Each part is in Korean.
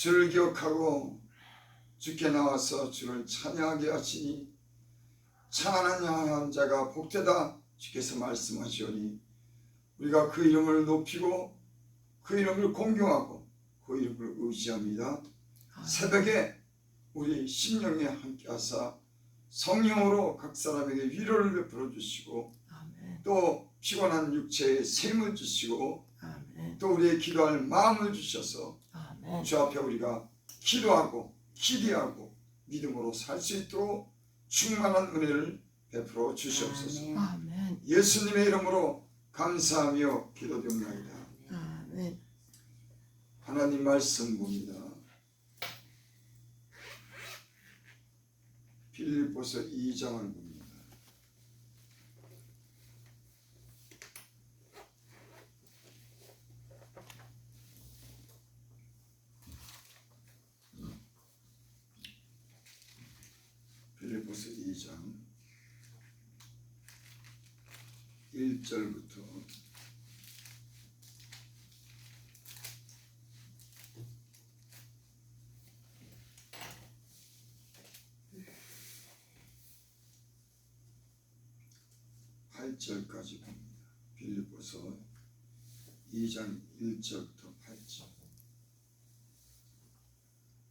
주를 기억하고 주께 나와서 주를 찬양하게 하시니 찬양하는 자가 복되다 주께서 말씀하시오니 우리가 그 이름을 높이고 그 이름을 공경하고 그 이름을 의지합니다. 새벽에 우리 심령에 함께하사 성령으로 각 사람에게 위로를 베풀어 주시고 또 피곤한 육체에 샘을 주시고 또 우리의 기도할 마음을 주셔서 주 앞에 우리가 기도하고 기대하고 믿음으로 살 수 있도록 충만한 은혜를 베풀어 주시옵소서. 예수님의 이름으로 감사하며 기도드립니다. 하나님 말씀 봅니다. 빌립보서 2장을 봅니다. 빌립보서 2장 1절부터 8절까지 봅니다. 빌립보서 2장 1절부터 8절.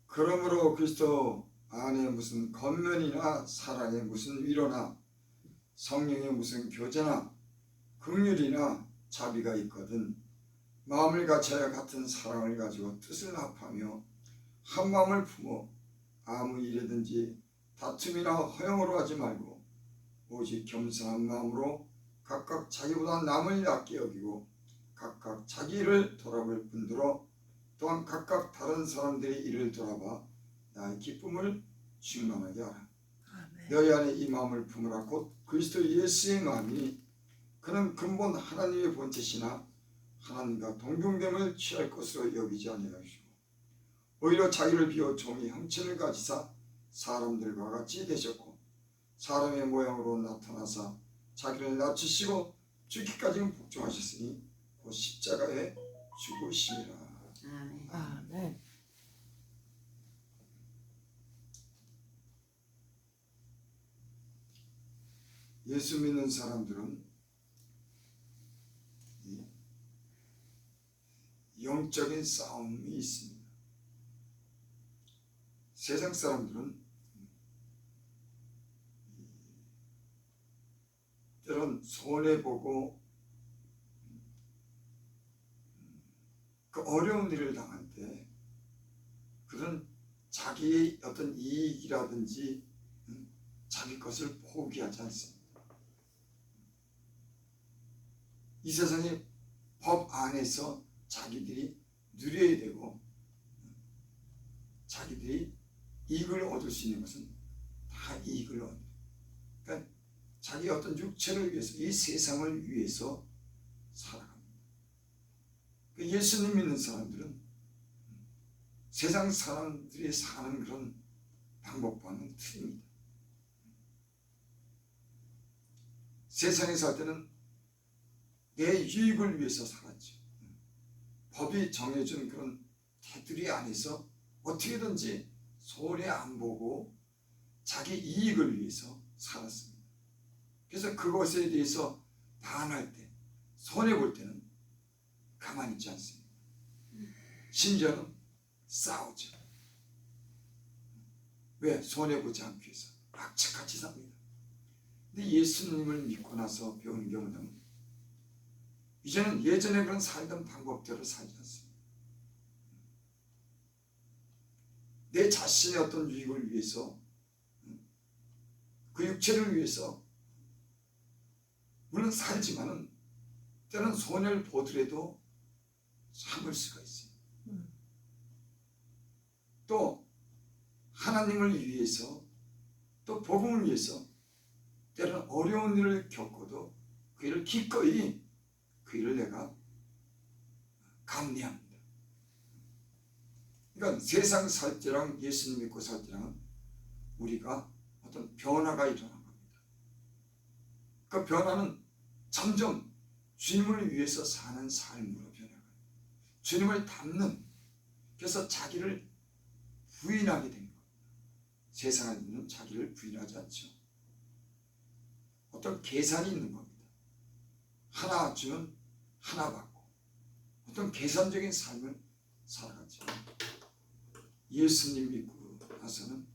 그러므로 그리스도 안에 무슨 겉면이나 사랑에 무슨 위로나 성령의 무슨 교제나 긍휼이나 자비가 있거든 마음을 같이하여 같은 사랑을 가지고 뜻을 합하며 한 마음을 품어 아무 일이든지 다툼이나 허용으로 하지 말고 오직 겸손한 마음으로 각각 자기보다 남을 낫게 여기고 각각 자기 일을 돌아볼 뿐더러 또한 각각 다른 사람들의 일을 돌아봐 나의 기쁨을 충만하게 하라. 너희 안에 이 마음을 품으라. 곧 그리스도 예수의 마음이 그는 근본 하나님의 본체시나 하나님과 동등됨을 취할 것으로 여기지 아니하시고 오히려 자기를 비워 종의 형체를 가지사 사람들과 같이 되셨고 사람의 모양으로 나타나사 자기를 낮추시고 죽기까지 복종하셨으니 곧 십자가에 죽으심이라. 아멘. 예수 믿는 사람들은 영적인 싸움이 있습니다. 세상 사람들은 때론 손해보고 그 어려운 일을 당할 때 그런 자기의 어떤 이익이라든지 자기 것을 포기하지 않습니다. 이 세상의 법 안에서 자기들이 누려야 되고 자기들이 이익을 얻을 수 있는 것은 다 이익을 얻어요. 그러니까 자기 어떤 육체를 위해서 이 세상을 위해서 살아갑니다. 그러니까 예수님 믿는 사람들은 세상 사람들이 사는 그런 방법과는 틀립니다. 세상에 살 때는 내 유익을 위해서 살았죠. 법이 정해준 그런 테두리 안에서 어떻게든지 손해 안 보고 자기 이익을 위해서 살았습니다. 그래서 그것에 대해서 반할 때, 손해 볼 때는 가만히 있지 않습니다. 심지어는 싸우죠. 왜? 손해 보지 않기 위해서 악착같이 삽니다. 근데 예수님을 믿고 나서 배운 경우는 이제는 예전에 그런 살던 방법대로 살지 않습니다. 내 자신의 어떤 유익을 위해서 그 육체를 위해서 물론 살지만은 때는 손해를 보더라도 참을 수가 있어요. 또 하나님을 위해서 또 복음을 위해서 때로는 어려운 일을 겪어도 그 일을 기꺼이 그 일을 내가 감내합니다. 그러니까 세상 살 때랑 예수님 믿고 살 때랑은 우리가 어떤 변화가 일어난 겁니다. 그 변화는 점점 주님을 위해서 사는 삶으로 변해가요. 주님을 닮는, 그래서 자기를 부인하게 된 겁니다. 세상에는 자기를 부인하지 않죠. 어떤 계산이 있는 겁니다. 하나 주면 하나 받고 어떤 계산적인 삶을 살아가죠. 예수님 믿고 나서는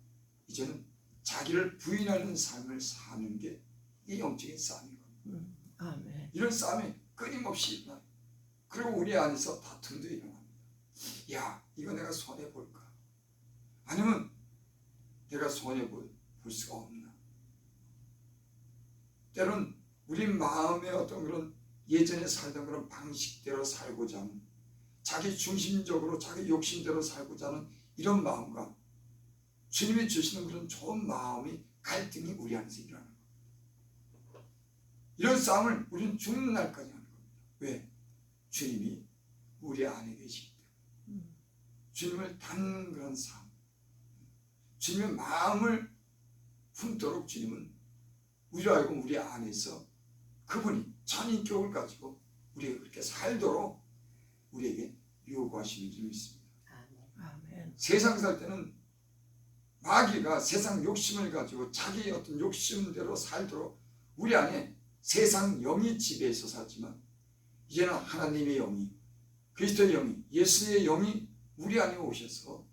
이제는 자기를 부인하는 삶을 사는 게 이 영적인 싸움인 겁니다. 아멘. 이런 싸움이 끊임없이 일어나요. 그리고 우리 안에서 다툼도 일어납니다. 야, 이거 내가 손해볼까? 아니면 내가 손해볼 수가 없나? 때론 우리 마음의 어떤 그런 예전에 살던 그런 방식대로 살고자 하는, 자기 중심적으로 자기 욕심대로 살고자 하는 이런 마음과 주님이 주시는 그런 좋은 마음이 갈등이 우리 안에서 일어나는 겁니다. 이런 싸움을 우리는 죽는 날까지 하는 겁니다. 왜? 주님이 우리 안에 계시기 때문에. 주님을 닮는 그런 삶, 주님의 마음을 품도록 주님은 우리로 하여금 우리 안에서 그분이 전인격을 가지고 우리가 그렇게 살도록 우리에게 요구하시는 줄 믿습니다. 아멘. 세상 살 때는 마귀가 세상 욕심을 가지고 자기의 어떤 욕심대로 살도록 우리 안에 세상 영이 지배해서 살지만, 이제는 하나님의 영이, 그리스도의 영이, 예수의 영이 우리 안에 오셔서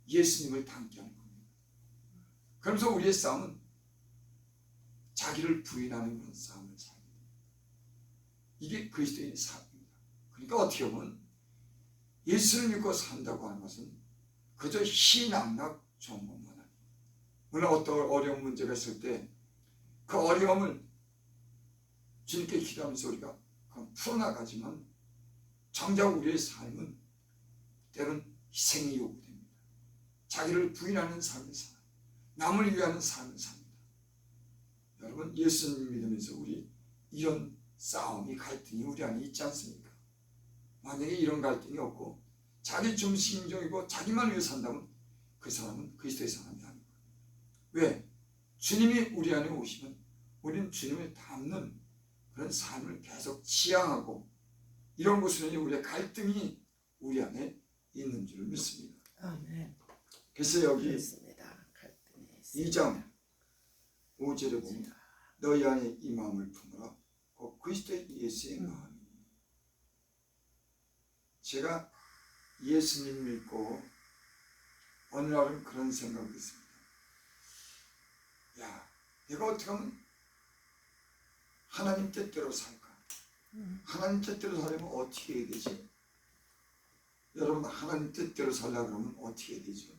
예수님을 닮게 하는 겁니다. 그러면서 우리의 싸움은 자기를 부인하는 그런 싸움을 살게 됩니다. 이게 그리스도의 삶입니다. 그러니까 어떻게 보면 예수를 믿고 산다고 하는 것은 그저 희낙낙 좋은 것만 아니에요. 물론 어떤 어려운 문제가 있을 때 그 어려움을 주님께 기도하면서 우리가 풀어나가지만, 정작 우리의 삶은 때론 희생이 요구됩니다. 자기를 부인하는 삶을 살아요. 남을 위하는 삶을 삽니다. 여러분, 예수님 믿으면서 우리 이런 싸움이, 갈등이 우리 안에 있지 않습니까? 만약에 이런 갈등이 없고 자기 중심적이고 자기만 위해 산다면 그 사람은 그리스도의 사람이 아닌 거예요. 왜? 주님이 우리 안에 오시면 우리는 주님을 닮는 그런 삶을 계속 지향하고, 이런 곳에는 우리의 갈등이 우리 안에 있는 줄 믿습니다. 아멘. 그래서 여기 그렇습니다. 갈등이 있습니다. 2장 5절에 보면 너희 안에 이 마음을 품으라. 곧 그리스도의 예수의 마음이니. 제가 예수님 믿고 어느 날은 그런 생각을 했습니다. 야, 내가 어떻게 하면 하나님 뜻대로 살까? 하나님 뜻대로 살려면 어떻게 해야 되지? 여러분, 하나님 뜻대로 살려고 그러면 어떻게 해야 되죠?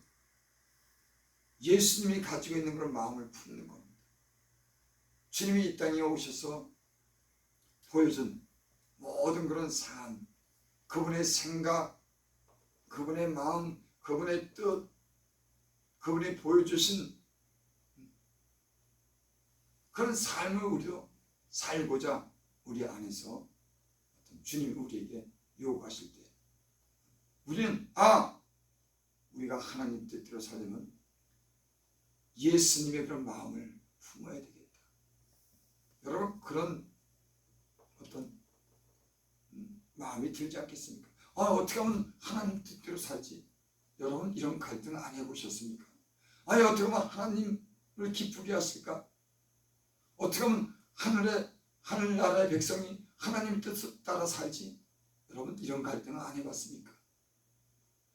예수님이 가지고 있는 그런 마음을 품는 겁니다. 주님이 이 땅에 오셔서 보여준 모든 그런 삶, 그분의 생각, 그분의 마음, 그분의 뜻, 그분이 보여주신 그런 삶을 우리도 살고자 우리 안에서 주님이 우리에게 요구하실 때 우리는 우리가 하나님 뜻대로 살려면 예수님의 그런 마음을 품어야 되겠다. 여러분, 그런 어떤 마음이 들지 않겠습니까? 어떻게 하면 하나님 뜻대로 살지? 여러분, 이런 갈등 안 해보셨습니까? 어떻게 하면 하나님을 기쁘게 하실까? 어떻게 하면 하늘나라의 백성이 하나님 뜻을 따라 살지? 여러분, 이런 갈등은 안 해봤습니까?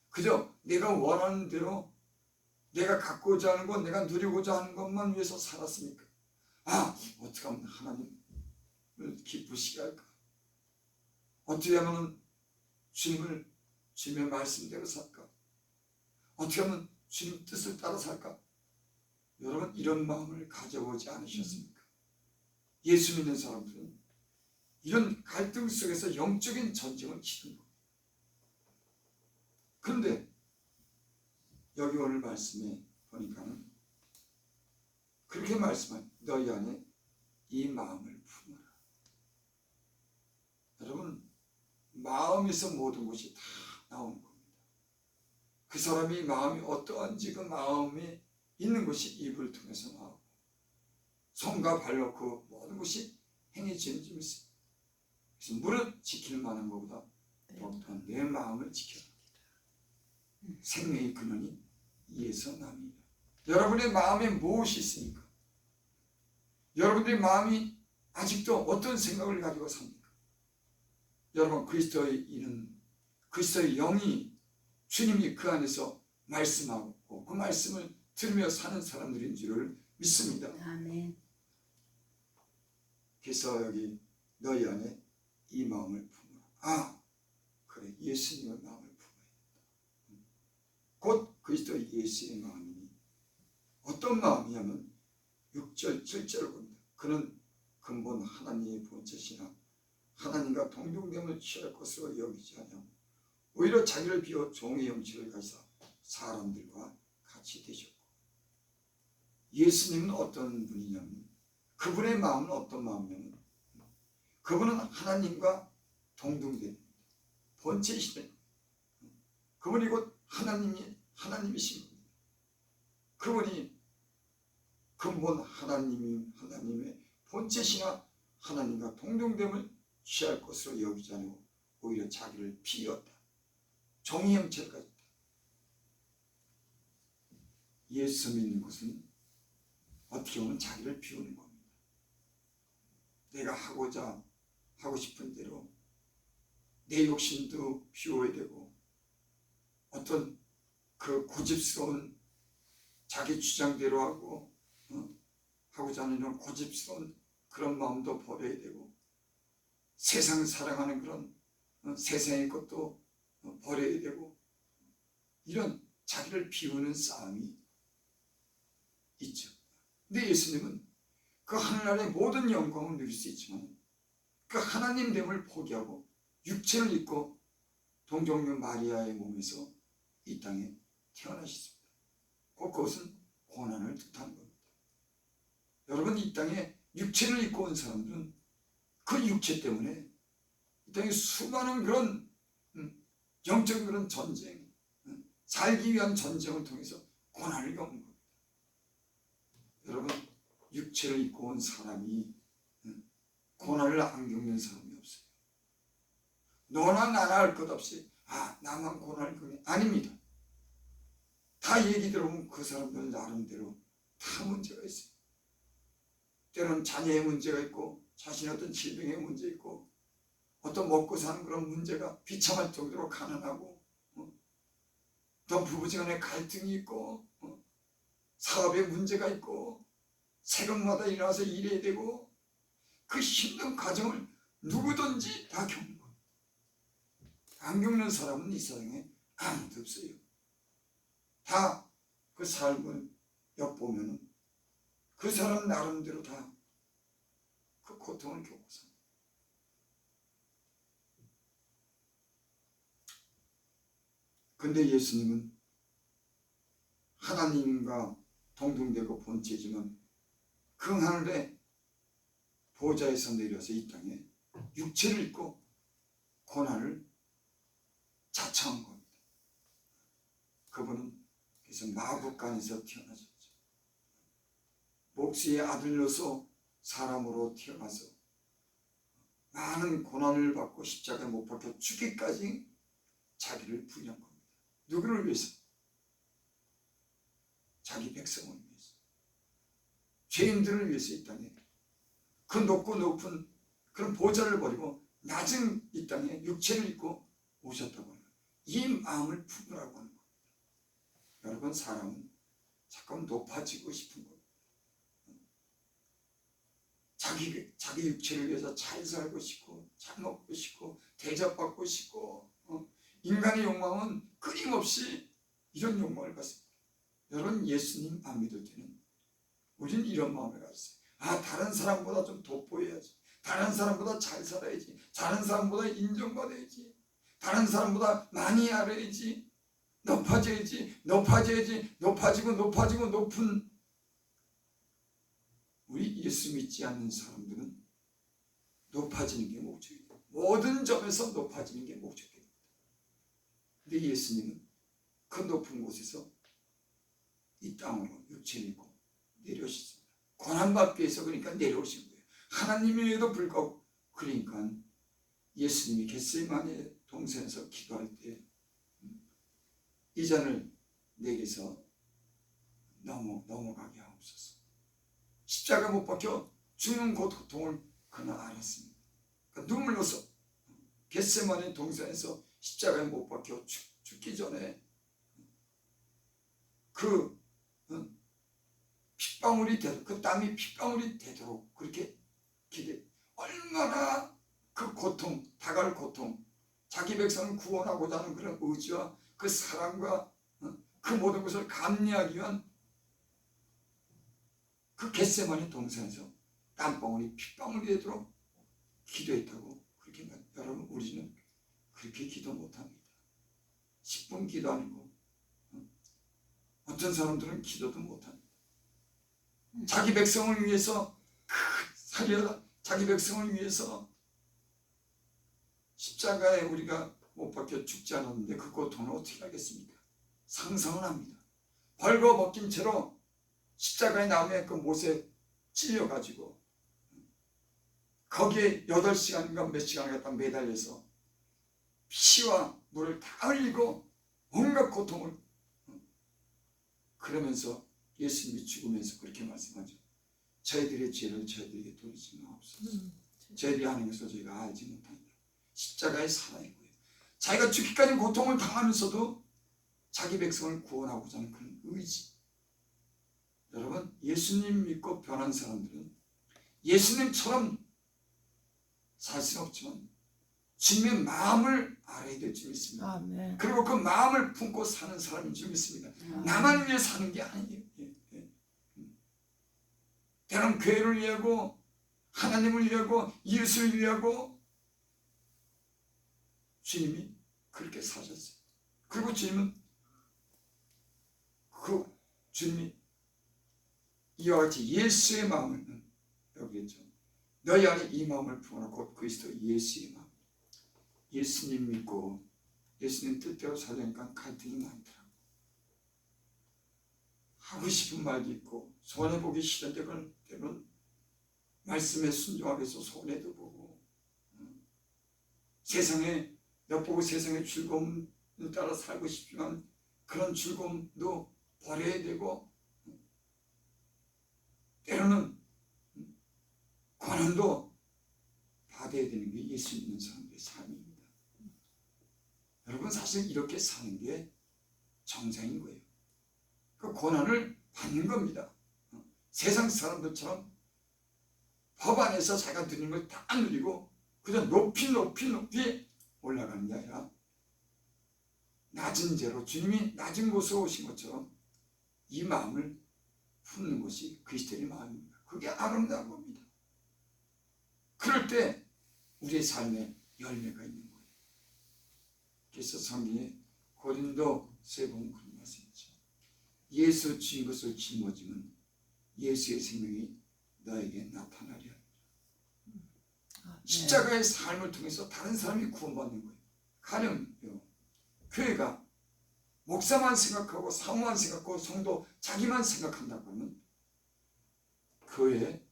그저 내가 원하는 대로, 내가 갖고자 하는 것, 내가 누리고자 하는 것만 위해서 살았습니까? 어떻게 하면 하나님을 기쁘시게 할까? 어떻게 하면 주님의 말씀대로 살까? 어떻게 하면 주님 뜻을 따라 살까? 여러분, 이런 마음을 가져보지 않으셨습니까? 예수 믿는 사람들은 이런 갈등 속에서 영적인 전쟁을 치는 겁니다. 그런데 여기 오늘 말씀에 보니까는 그렇게 말씀한 너희 안에 이 마음을 품어라. 여러분, 마음에서 모든 것이 다 나오는 겁니다. 그 사람이 마음이 어떠한지 그 마음에 있는 것이 입을 통해서 나오고 손과 발로 모든 것이 행해지는 줄 믿습니다. 그래서 무릇 지킬 만한 것보다 더욱더 내 마음을 지켜라. 생명의 근원이 이에서 남이라. 여러분의 마음에 무엇이 있습니까? 여러분들의 마음이 아직도 어떤 생각을 가지고 삽니까? 여러분, 그리스도의 이는 그리스도의 영이 주님이 그 안에서 말씀하고 그 말씀을 들으며 사는 사람들인 줄을 믿습니다. 아멘. 그래서 여기 너희 안에 이 마음을 품어라. 아, 그래, 예수님의 마음을 품어야 된다. 곧 그리스도 예수의 마음이니 어떤 마음이냐면 6절 7절을 봅니다. 그는 근본 하나님의 본체시나 하나님과 동등됨을 취할 것으로 여기지 않으며 오히려 자기를 비워 종의 형체를 가지사 사람들과 같이 되셨고, 예수님은 어떤 분이냐면 그분의 마음은 어떤 마음이냐면 그분은 하나님과 동등된 본체이시다. 그분이 곧 하나님이신 겁니다. 그분이 근본 하나님의 본체시나 하나님과 동등됨을 취할 것으로 여기지 않고 오히려 자기를 비웠다. 종의 형체를 가졌다. 예수 믿는 것은 어떻게 보면 자기를 비우는 겁니다. 내가 하고 싶은 대로 내 욕심도 비워야 되고, 어떤 그 고집스러운 자기 주장대로 하고자 하는 이런 고집스러운 그런 마음도 버려야 되고, 세상 사랑하는 그런 세상의 것도 버려야 되고, 이런 자기를 비우는 싸움이 있죠. 근데 예수님은 그 하늘나라의 모든 영광을 누릴 수 있지만 그 하나님됨을 포기하고 육체를 입고 동정녀 마리아의 몸에서 이 땅에 태어나셨습니다. 그것은 고난을 뜻하는 겁니다. 여러분, 이 땅에 육체를 입고 온 사람들은 그 육체 때문에 이 땅에 수많은 그런 영적인 그런 전쟁, 살기 위한 전쟁을 통해서 고난을 겪는 겁니다. 여러분, 육체를 입고 온 사람이 고난을 안 겪는 사람이 없어요. 너나 나나 할 것 없이 나만 고난을 겪네. 아닙니다. 다 얘기 들어보면 그 사람들 나름대로 다 문제가 있어요. 때로는 자녀의 문제가 있고, 자신의 어떤 질병의 문제 있고, 어떤 먹고 사는 그런 문제가 비참할 정도로 가난하고, 또 부부지간에 갈등이 있고, 사업에 문제가 있고, 새벽마다 일어나서 일해야 되고, 그 힘든 과정을 누구든지 다 겪는 겁니다. 안 겪는 사람은 이 세상에 아무도 없어요. 다 그 삶을 엿보면 그 사람 나름대로 다 그 고통을 겪고 삽니다. 근데 예수님은 하나님과 동등되고 본체지만 그 하늘의 보좌에서 내려서 이 땅에 육체를 입고 고난을 자청한 겁니다. 그분은 그래서 마구간에서 태어나셨죠. 목수의 아들로서 사람으로 태어나서 많은 고난을 받고 십자가에 못 박혀 죽기까지 자기를 부인한 겁니다. 누구를 위해서? 자기 백성을 위해서, 죄인들을 위해서 이 땅에 그 높고 높은 그런 보좌를 버리고 낮은 이 땅에 육체를 입고 오셨다고 하는 거예요. 이 마음을 품으라고 하는 겁니다. 여러분, 사람은 자꾸 높아지고 싶은 겁니다. 자기 육체를 위해서 잘 살고 싶고, 잘 먹고 싶고, 대접받고 싶고, 인간의 욕망은 끊임없이 이런 욕망을 갖습니다. 여러분, 예수님 안 믿을 때는 우리는 이런 마음을 가졌어요. 다른 사람보다 좀 돋보여야지, 다른 사람보다 잘 살아야지, 다른 사람보다 인정받아야지, 다른 사람보다 많이 알아야지, 높아져야지, 높아지고 높은 우리 예수 믿지 않는 사람들은 높아지는 게 목적이에요. 모든 점에서 높아지는 게 목적입니다. 근데 예수님은 그 높은 곳에서 이 땅으로 육체를 입고 내려오셨습니다. 고난받기 위해서 그러니까 내려오신 거예요. 하나님에도 불구하고. 그러니까 예수님이 겟세마네 동산에서 기도할 때 이 잔을 내게서 넘어가게 하옵소서. 십자가 못 박혀 죽는 고통을 그는 알았습니다. 그러니까 눈물로서 겟세마네 동산에서 십자가에 못 박혀 죽기 전에 그 핏방울이 되도록, 그 땀이 핏방울이 되도록 그렇게 얼마나 그 고통, 다가올 고통, 자기 백성을 구원하고자 하는 그런 의지와 그 사랑과 그 모든 것을 감내하기 위한 그 겟세마네 동산에서 땀방울이 핏방울이 되도록 기도했다고 그렇게 말합니다. 여러분, 우리는 그렇게 기도 못합니다. 10분 기도 아니고 어떤 사람들은 기도도 못합니다. 자기 백성을 위해서 살려라, 자기 백성을 위해서 십자가에 우리가 못 박혀 죽지 않았는데 그 고통을 어떻게 하겠습니까? 상상은 합니다. 벌거벗긴 채로 십자가에 나무에 그 못에 찔려가지고 거기에 8시간인가 몇 시간을 갖다 매달려서 피와 물을 다 흘리고 온갖 고통을, 그러면서 예수님이 죽으면서 그렇게 말씀하죠. 저희들의 죄를 저희들에게 돌리지 마옵소서. 저희들이 하는 것을 저희가 알지 못합니다. 십자가의 사랑이고요. 자기가 죽기까지 고통을 당하면서도 자기 백성을 구원하고자 하는 그런 의지. 여러분, 예수님 믿고 변한 사람들은 예수님처럼 살 수는 없지만 주님의 마음을 알아야 될 줄 믿습니다. 아멘. 그리고 그 마음을 품고 사는 사람인 줄 믿습니다. 나만 위해 사는 게 아니에요. 때론 교회를 위하고 하나님을 위하고 이웃을 위하고 주님이 그렇게 사셨어요. 그리고 주님은 주님이 이와 같이 예수의 마음을, 여기겠죠. 너희 안에 이 마음을 품어라. 곧 그리스도 예수의 마음. 예수님 믿고 예수님 뜻대로 살려니까 갈등이 많더라고. 하고 싶은 말도 있고 손해보기 싫은데 그걸 때로는 말씀에 순종하기 위해서 손해도 보고, 세상에 엿보고 세상의 즐거움을 따라 살고 싶지만 그런 즐거움도 버려야 되고, 때로는 고난도 받아야 되는 게 예수 믿는 사람들의 삶입니다. 여러분, 사실 이렇게 사는 게 정상인 거예요. 그 고난을 받는 겁니다. 세상 사람들처럼 법 안에서 자기가 누리는 걸 다 누리고 그저 높이 올라가는 게 아니라 낮은 죄로 주님이 낮은 곳으로 오신 것처럼 이 마음을 품는 것이 그리스도의 마음입니다. 그게 아름다운 겁니다. 그럴 때 우리의 삶에 열매가 있는 거예요. 그래서 성경에 고린도서에 보면 그런 말씀이 있죠. 예수 주인 것을 짊어지면 예수의 생명이 너에게 나타나리라. 십자가의 삶을 통해서 다른 사람이 구원받는 거예요. 가령요, 교회가 목사만 생각하고 사모만 생각하고 성도 자기만 생각한다고 하면 교회에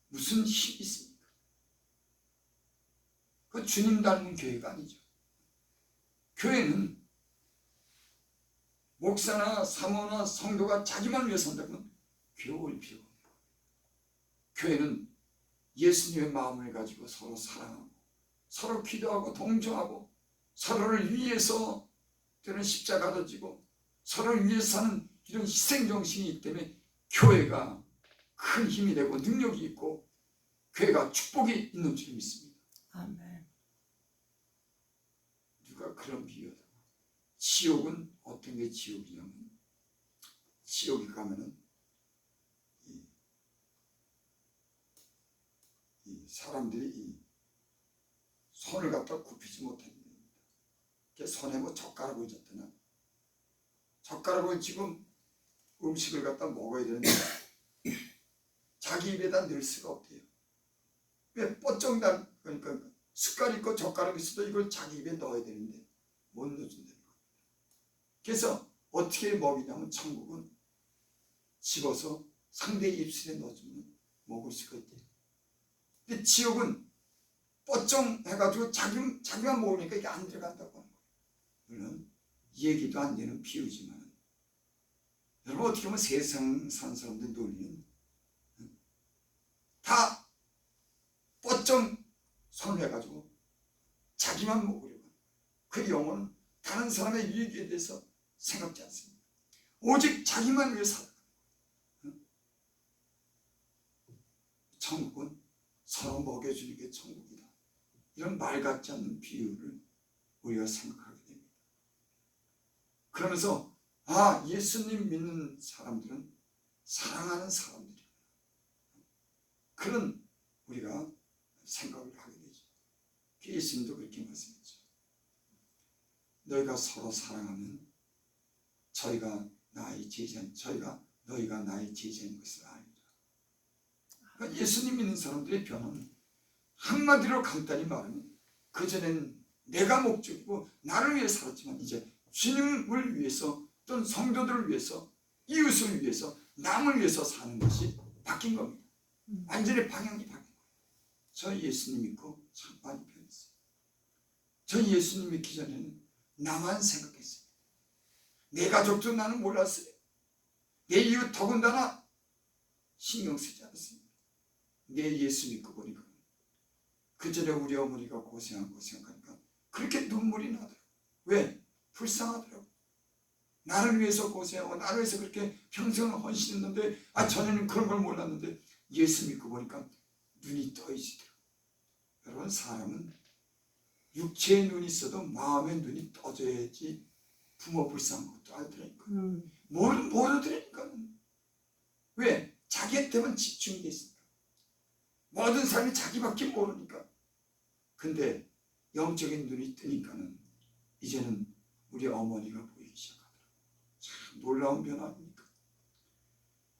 무슨 힘이 있습니까? 그 주님 닮은 교회가 아니죠. 교회는 목사나 사모나 성도가 자기만 위해 산다면 교회 올 필요가 없는 거예요. 교회는 예수님의 마음을 가지고 서로 사랑하고 서로 기도하고 동정하고 서로를 위해서 때로는 십자가도 지고 서로를 위해서 사는 이런 희생정신이 있기 때문에 교회가 큰 힘이 되고 능력이 있고 교회가 축복이 있는 줄 믿습니다. 아멘. 누가 그런 비유하다가 지옥은 어떤 게 지옥이냐면, 지옥에 가면은 이 사람들이 이 손을 갖다 굽히지 못합니다. 손에 뭐 젓가락을 쥐었더나 젓가락을 지금 음식을 갖다 먹어야 되는데 자기 입에다 넣을 수가 없대요. 왜 뻗정단, 그러니까 숟갈 있고 젓가락 있어도 이걸 자기 입에 넣어야 되는데 못 넣어준다는 겁니다. 그래서 어떻게 먹이냐면 천국은 집어서 상대의 입술에 넣어주면 먹을 수가 있대요. 근데 지옥은 뻗정해가지고 자기만 먹으니까 이게 안 들어간다고 하는 거예요. 물론 이 얘기도 안 되는 비유지만 여러분 어떻게 보면 세상 산 사람들 논리는 다 뻗정 손을 해가지고 자기만 먹으려고 그 영혼은 다른 사람의 유익에 대해서 생각지 않습니다. 오직 자기만 위해 살아가는 거예요. 천국은 서로 먹여주는 게 천국이다. 이런 말 같지 않는 비유를 우리가 생각하게 됩니다. 그러면서 예수님 믿는 사람들은 사랑하는 사람들이야. 그런 우리가 생각을 하게 되죠. 예수님도 그렇게 말씀했죠. 너희가 서로 사랑하면 너희가 나의 제자인 것을 알리라. 그러니까 예수님 믿는 사람들의 변화는 한마디로 간단히 말하면 그전엔 내가 목적이고 나를 위해 살았지만 이제 주님을 위해서 또는 성도들을 위해서 이웃을 위해서 남을 위해서 사는 것이 바뀐 겁니다. 완전히 방향이 바뀐 거예요. 저 예수님 믿고 참 많이 변했어요. 저 예수님 믿기 전에는 나만 생각했어요. 내 가족도 나는 몰랐어요. 내 이웃 더군다나 신경 쓰지 않았습니다. 내 예수 믿고 보니까 그 전에 우리 어머니가 고생한 거 생각하니까 그렇게 눈물이 나더라고요. 왜? 불쌍하더라고요. 나를 위해서 고생하고 나를 위해서 그렇게 평생을 헌신했는데 전에는 그런 걸 몰랐는데 예수 믿고 보니까 눈이 떠지더라고요. 여러분 사람은 육체의 눈이 있어도 마음의 눈이 떠져야지 부모 불쌍한 것도 알더라니까요. 모르더라니까요. 왜? 자기한테만 집중이 돼 있으니까. 모든 사람이 자기밖에 모르니까. 근데 영적인 눈이 뜨니까는 이제는 우리 어머니가 보이기 시작하더라고요. 참 놀라운 변화 아닙니까?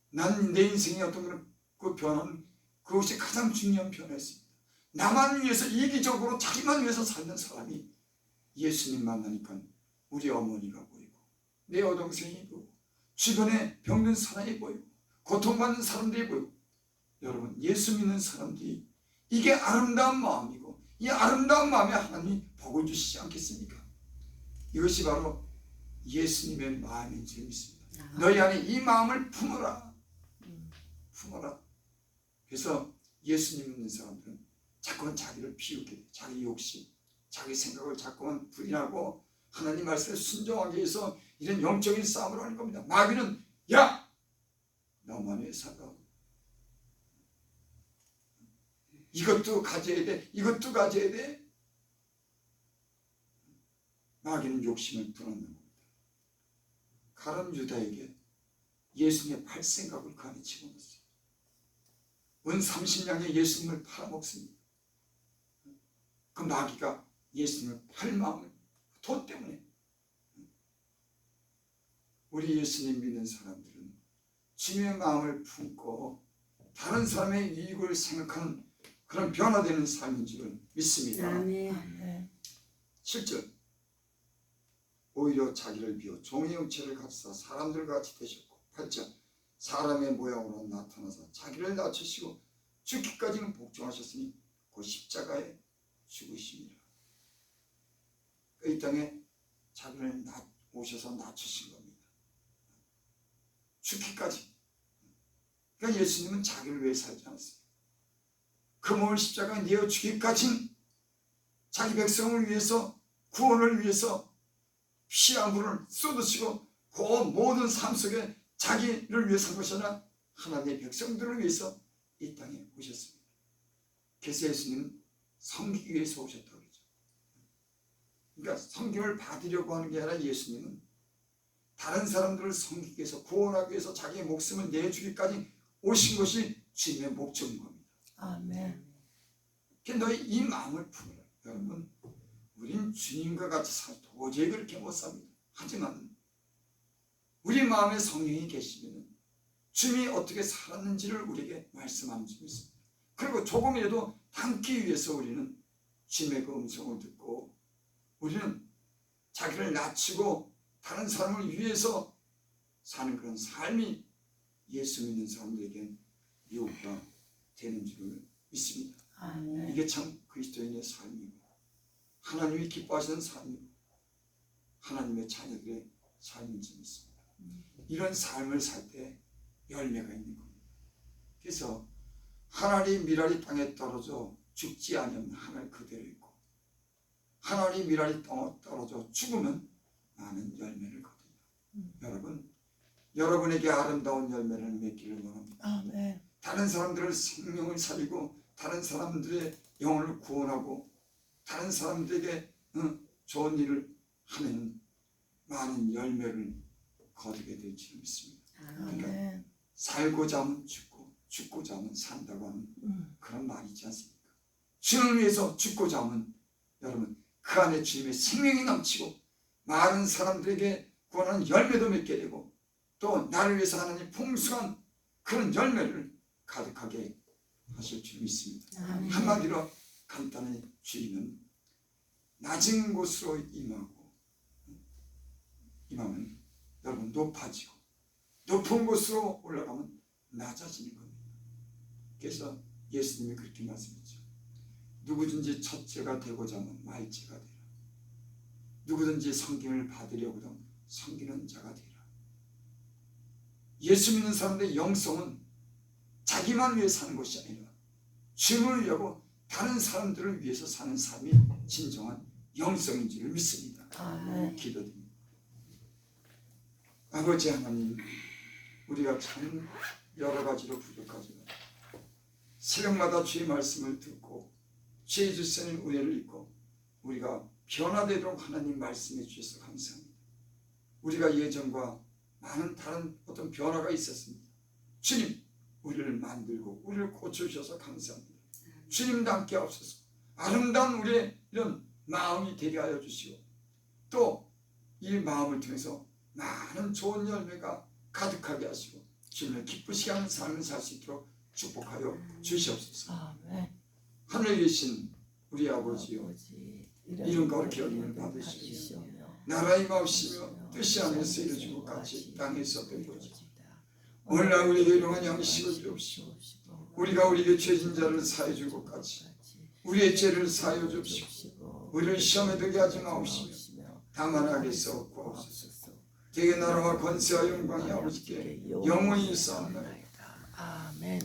난 내 인생의 어떤 그 변화는 그것이 가장 중요한 변화였습니다. 나만 위해서 이기적으로 자기만 위해서 살던 사람이 예수님 만나니까 우리 어머니가 보이고 내 여동생이 보이고 주변에 병든 사람이 보이고 고통받는 사람들이 보이고 여러분 예수 믿는 사람들이 이게 아름다운 마음이고 이 아름다운 마음에 하나님이 복을 주시지 않겠습니까? 이것이 바로 예수님의 마음인 줄 믿습니다. 너희 안에 이 마음을 품어라. 품어라. 그래서 예수님 믿는 사람들은 자꾸만 자기를 비우게 돼. 자기 욕심, 자기 생각을 자꾸만 부인하고 하나님 말씀에 순종하기 위해서 이런 영적인 싸움을 하는 겁니다. 마귀는 야! 너만 왜 살아? 이것도 가져야 돼. 이것도 가져야 돼. 마귀는 욕심을 불어넣는 겁니다. 가룟 유다에게 예수님의 팔 생각을 그 안에 집어넣었어요. 은 30냥에 예수님을 팔아먹습니다. 그 마귀가 예수님을 팔 마음을 돈 때문에. 우리 예수님 믿는 사람들은 주님의 마음을 품고 다른 사람의 이익을 생각하는 그런 변화되는 삶인 줄 믿습니다. 아멘. 7절 오히려 자기를 비워 종의 형체를 갖추사 사람들과 같이 되셨고 8절 사람의 모양으로 나타나서 자기를 낮추시고 죽기까지는 복종하셨으니 그 십자가에 죽으심이라. 이 땅에 자기를 오셔서 낮추신 겁니다. 죽기까지. 그러니까 예수님은 자기를 위해 살지 않았어요. 그 몸을 십자가에 내어 주기까지 자기 백성을 위해서 구원을 위해서 피 한 분을 쏟으시고 그 모든 삶 속에 자기를 위해 산 것이 아니라 하나님의 백성들을 위해서 이 땅에 오셨습니다. 그래서 예수님은 섬기기 위해서 오셨다고 그러죠. 그러니까 섬김을 받으려고 하는 게 아니라 예수님은 다른 사람들을 섬기기 위해서 구원하기 위해서 자기의 목숨을 내주기까지 오신 것이 주님의 목적인 겁니다. 아멘. 너희 이 마음을 품으라. 여러분 우린 주님과 같이 도저히 그렇게 못 삽니다. 하지만 우리 마음에 성령이 계시면 주님이 어떻게 살았는지를 우리에게 말씀하는 줄 믿습니다. 그리고 조금이라도 담기 위해서 우리는 주님의 그 음성을 듣고 우리는 자기를 낮추고 다른 사람을 위해서 사는 그런 삶이 예수 믿는 사람들에게 유혹가 되는 줄 믿습니다. 아멘. 이게 참 그리스도인의 삶이고 하나님이 기뻐하시는 삶이고 하나님의 자녀들의 삶인 줄 믿습니다. 이런 삶을 살 때 열매가 있는 겁니다. 그래서 하나님 미랄이 땅에 떨어져 죽지 아니하면 하늘 그대로 있고, 하나님 미랄이 땅에 떨어져 죽으면 많은 열매를 거두냐. 여러분에게 아름다운 열매를 맺기를 원합니다. 아멘. 다른 사람들의 생명을 살리고 다른 사람들의 영혼을 구원하고 다른 사람들에게 좋은 일을 하면 많은 열매를 거두게 될 줄 믿습니다. 그러니까 아멘. 살고자 하면 죽고 죽고자 하면 산다고 하는 그런 말이 있지 않습니까? 주님을 위해서 죽고자 하면 여러분 그 안에 주님의 생명이 넘치고 많은 사람들에게 구원하는 열매도 맺게 되고 또 나를 위해서 하나님 풍성한 그런 열매를 가득하게 하실 줄 믿습니다. 아멘. 한마디로 간단히 주님은 낮은 곳으로 임하면 여러분 높아지고 높은 곳으로 올라가면 낮아지는 겁니다. 그래서 예수님이 그렇게 말씀했죠. 누구든지 첫째가 되고자 하면 말째가 되라. 누구든지 섬김을 받으려고도 섬기는 자가 되라. 예수 믿는 사람들의 영성은 자기만 위해 사는 것이 아니라 주님을 위하고 다른 사람들을 위해서 사는 삶이 진정한 영성인 줄 믿습니다. 아멘. 기도드립니다. 아버지 하나님, 우리가 참 여러 가지로 부족하지만 새벽마다 주의 말씀을 듣고 주의 주시는 은혜를 입고 우리가 변화되도록 하나님 말씀해 주셔서 감사합니다. 우리가 예전과 많은 다른 어떤 변화가 있었습니다. 주님, 우리를 만들고 우리를 고쳐주셔서 감사합니다. 주님도 함께 하옵소서. 아름다운 우리의 이런 마음이 되게 하여 주시고 또 이 마음을 통해서 많은 좋은 열매가 가득하게 하시고 주님을 기쁘시게 하는 삶을 살 수 있도록 축복하여 주시옵소서. 아멘. 하늘에 계신 우리 아버지요, 아버지, 이름 거룩히 여김을 받으시며 나라의 마옵시며 뜻이 하늘에서 이루어진 것 같이 땅에서 베푸시고 오늘날 우리에게 일용할 양식을 주옵시고 우리가 우리에게 죄진 자를 사해 줄 것 같이 우리의 죄를 사하여 주옵시고 우리를 시험에 들게 하지 마옵시며 다만 악에서 구하옵소서. 대개 나라와 권세와 영광이 아버지께 영원히 있사옵나이다. 아멘.